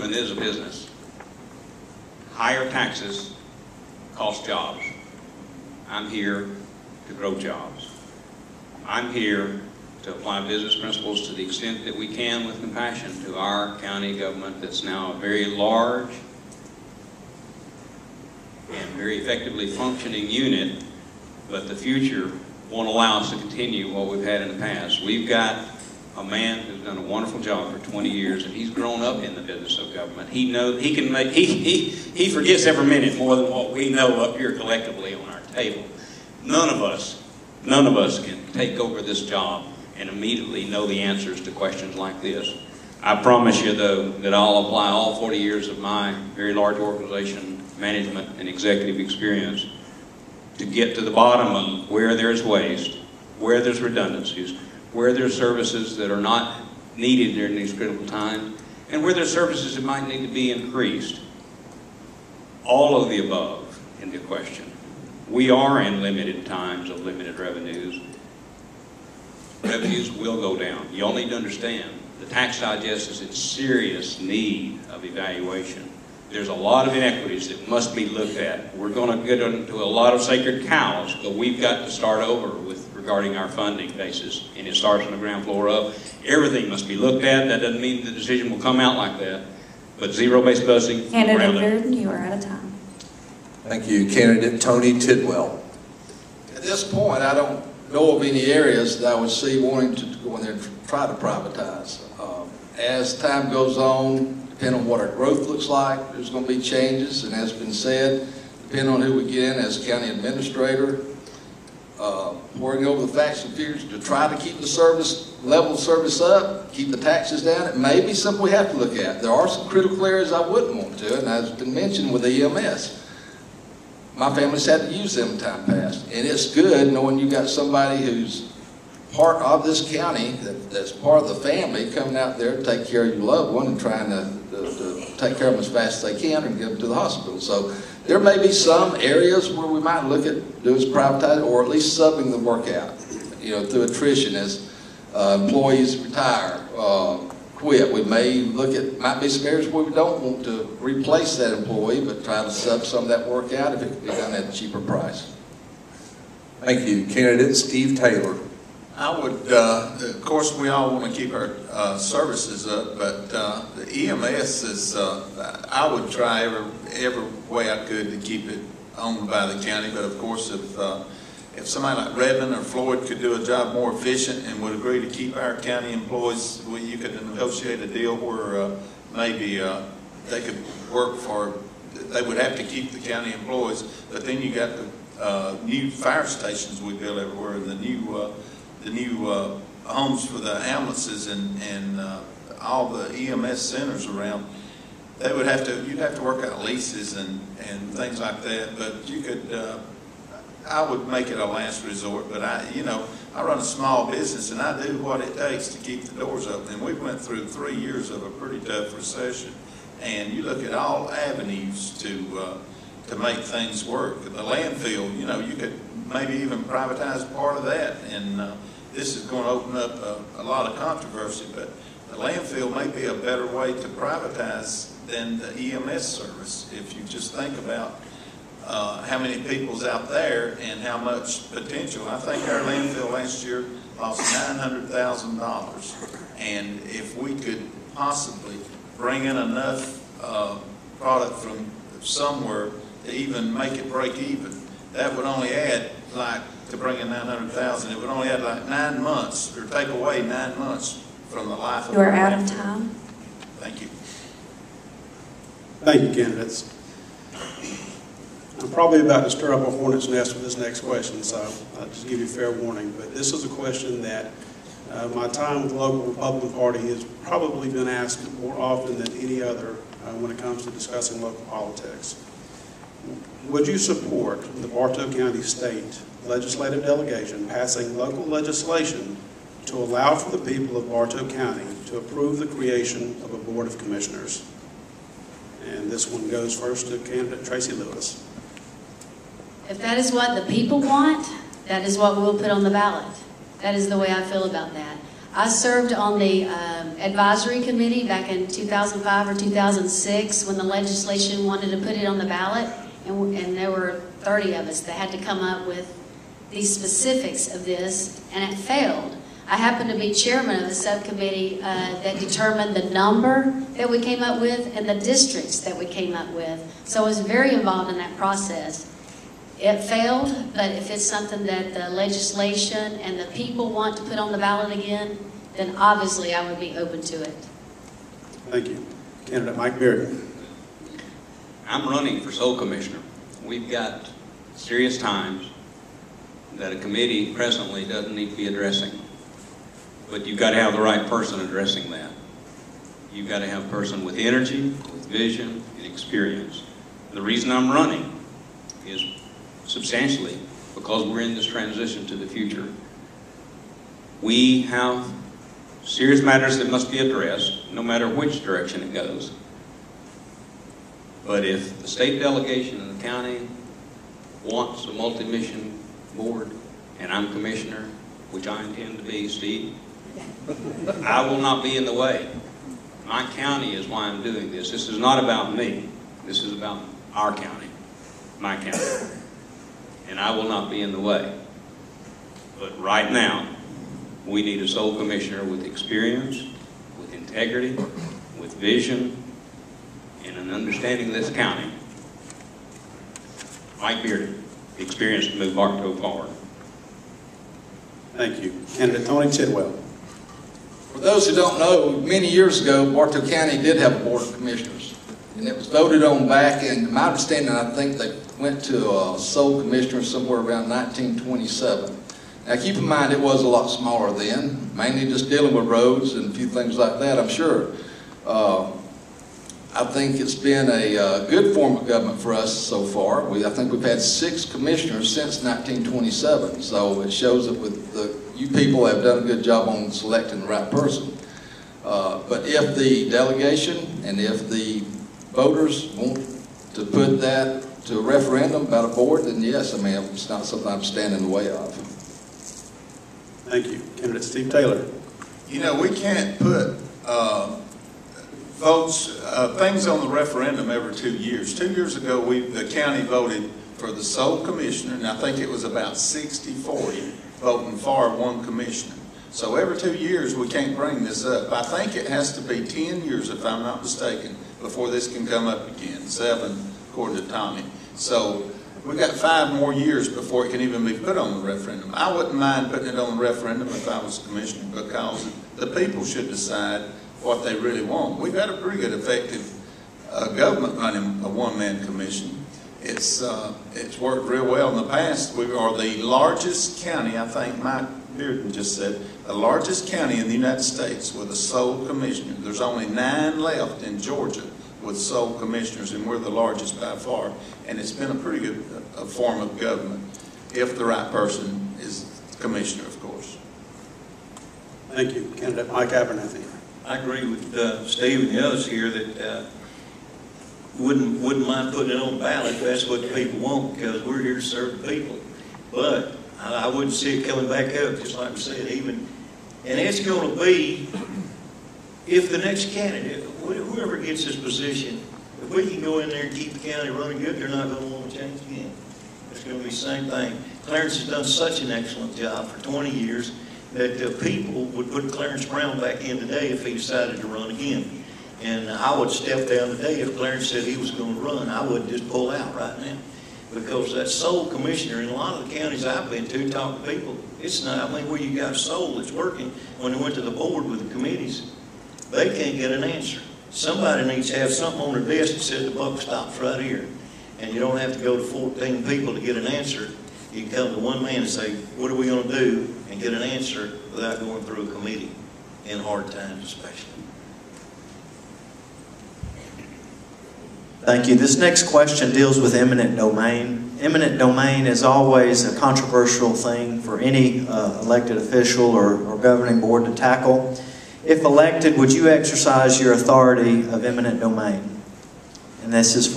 government is a business. Higher taxes cost jobs. I'm here to grow jobs. I'm here to apply business principles to the extent that we can with compassion to our county government that's now a very large and very effectively functioning unit, but the future won't allow us to continue what we've had in the past. We've got a man who's done a wonderful job for 20 years, and he's grown up in the business of government. He knows he can make. He forgets every minute more than what we know up here collectively on our table. None of us can take over this job and immediately know the answers to questions like this. I promise you, though, that I'll apply all 40 years of my very large organization management and executive experience to get to the bottom of where there's waste, where there's redundancies, where there's services that are not needed during these critical times, and where there's services that might need to be increased. All of the above into question. We are in limited times of limited revenues. Revenues will go down. You all need to understand the tax digest is in serious need of evaluation. There's a lot of inequities that must be looked at. We're going to get into a lot of sacred cows, but we've got to start over with regarding our funding basis, and it starts on the ground floor up. Everything must be looked at. That doesn't mean the decision will come out like that, but zero-based busing. Candidate Reardon, you are out of time. Thank you. Candidate Tony Tidwell. At this point, I don't know of any areas that I would see wanting to go in there and try to privatize. As time goes on, depending on what our growth looks like, there's going to be changes, and as has been said, depending on who we get in as county administrator, working over the facts and figures to try to keep the level of service up, keep the taxes down. It may be something we have to look at. There are some critical areas I wouldn't want to, and as has been mentioned with EMS. My family's had to use them in time past, and it's good knowing you got somebody who's part of this county, that's part of the family, coming out there to take care of your loved one and trying to take care of them as fast as they can and get them to the hospital. So there may be some areas where we might look at doing privatizing or at least subbing the work out, through attrition as employees retire, quit. We may look at, might be some areas where we don't want to replace that employee, but try to sub some of that work out if it can be done at a cheaper price. Thank you. Candidate Steve Taylor. I would, of course, we all want to keep our services up, but the EMS is, I would try every way I could to keep it owned by the county. But of course, if somebody like Redmond or Floyd could do a job more efficient and would agree to keep our county employees, you could negotiate a deal where maybe they could work for, they would have to keep the county employees, but then you got the new fire stations we build everywhere, and the new homes for the ambulances and all the EMS centers around. They would have to, you'd have to work out leases and things like that, but you could, I would make it a last resort, but I run a small business and I do what it takes to keep the doors open. And we went through 3 years of a pretty tough recession, and you look at all avenues to make things work. The landfill, you could maybe even privatize part of that, and this is going to open up a lot of controversy, but the landfill may be a better way to privatize than the EMS service. If you just think about how many people's out there and how much potential. I think our landfill last year lost $900,000, and if we could possibly bring in enough product from somewhere to even make it break even, that would only add, like, to bring in $900,000, it would only add like 9 months, or take away 9 months from the life of You are out of time. Thank you. Thank you, candidates. I'm probably about to stir up a hornet's nest with this next question, so I'll just give you fair warning. But this is a question that my time with the local Republican Party has probably been asked more often than any other when it comes to discussing local politics. Would you support the Bartow County State Legislative Delegation passing local legislation to allow for the people of Bartow County to approve the creation of a Board of Commissioners? And this one goes first to candidate Tracy Lewis. If that is what the people want, that is what we'll put on the ballot. That is the way I feel about that. I served on the advisory committee back in 2005 or 2006 when the legislation wanted to put it on the ballot, and there were 30 of us that had to come up with the specifics of this, and it failed. I happened to be chairman of the subcommittee that determined the number that we came up with and the districts that we came up with. So I was very involved in that process. It failed, but if it's something that the legislation and the people want to put on the ballot again, then obviously I would be open to it. Thank you. Candidate Mike Bearden. I'm running for sole commissioner. We've got serious times that a committee presently doesn't need to be addressing. But you've got to have the right person addressing that. You've got to have a person with energy, with vision, and experience. The reason I'm running is substantially because we're in this transition to the future. We have serious matters that must be addressed, no matter which direction it goes. But if the state delegation and the county wants a multi-mission board, and I'm commissioner, which I intend to be, Steve, I will not be in the way. My county is why I'm doing this. This is not about me. This is about our county, my county. And I will not be in the way. But right now, we need a sole commissioner with experience, with integrity, with vision, and an understanding of this county. Mike Bearden, experience to move Bartow forward. Thank you. Candidate Tony Tidwell. For those who don't know, many years ago, Bartow County did have a board of commissioners. And it was voted on back, and my understanding, I think they went to a sole commissioner somewhere around 1927. Now keep in mind, it was a lot smaller then, mainly just dealing with roads and a few things like that, I'm sure. I think it's been a good form of government for us so far. I think we've had 6 commissioners since 1927, so it shows that you people have done a good job on selecting the right person. But if the delegation and if the voters want to put that to a referendum about a board, then yes, I mean, it's not something I'm standing in the way of. Thank you. Candidate Steve Taylor. You know, we can't put things on the referendum every 2 years. 2 years ago, the county voted for the sole commissioner, and I think it was about 60-40 voting for one commissioner. So every 2 years, we can't bring this up. I think it has to be 10 years, if I'm not mistaken, before this can come up again. 7, according to Tommy. So we've got 5 more years before it can even be put on the referendum. I wouldn't mind putting it on the referendum if I was commissioner, because the people should decide what they really want. We've got a pretty good, effective government running a one-man commission. It's worked real well in the past. We are the largest county, I think Mike Bearden just said, the largest county in the United States with a sole commissioner. There's only 9 left in Georgia with sole commissioners, and we're the largest by far. And it's been a pretty good form of government, if the right person is commissioner, of course. Thank you. Candidate Mike Abernathy. I agree with Steve and the others here that wouldn't mind putting it on the ballot if that's what the people want, because we're here to serve the people. But I wouldn't see it coming back up, just like we said, even. And it's going to be, if the next candidate, whoever gets this position, if we can go in there and keep the county running good, they're not going to want to change again. It's going to be the same thing. Clarence has done such an excellent job for 20 years that people would put Clarence Brown back in today if he decided to run again. And I would step down today if Clarence said he was going to run. I would just pull out right now. Because that sole commissioner in a lot of the counties I've been to talk to people, it's not, I mean, where you got a sole that's working, when they went to the board with the committees, they can't get an answer. Somebody needs to have something on their desk that says the buck stops right here. And you don't have to go to 14 people to get an answer. You can come to one man and say, what are we going to do, and get an answer without going through a committee, in hard times especially. Thank you. This next question deals with eminent domain. Eminent domain is always a controversial thing for any elected official or governing board to tackle. If elected, would you exercise your authority of eminent domain? And this is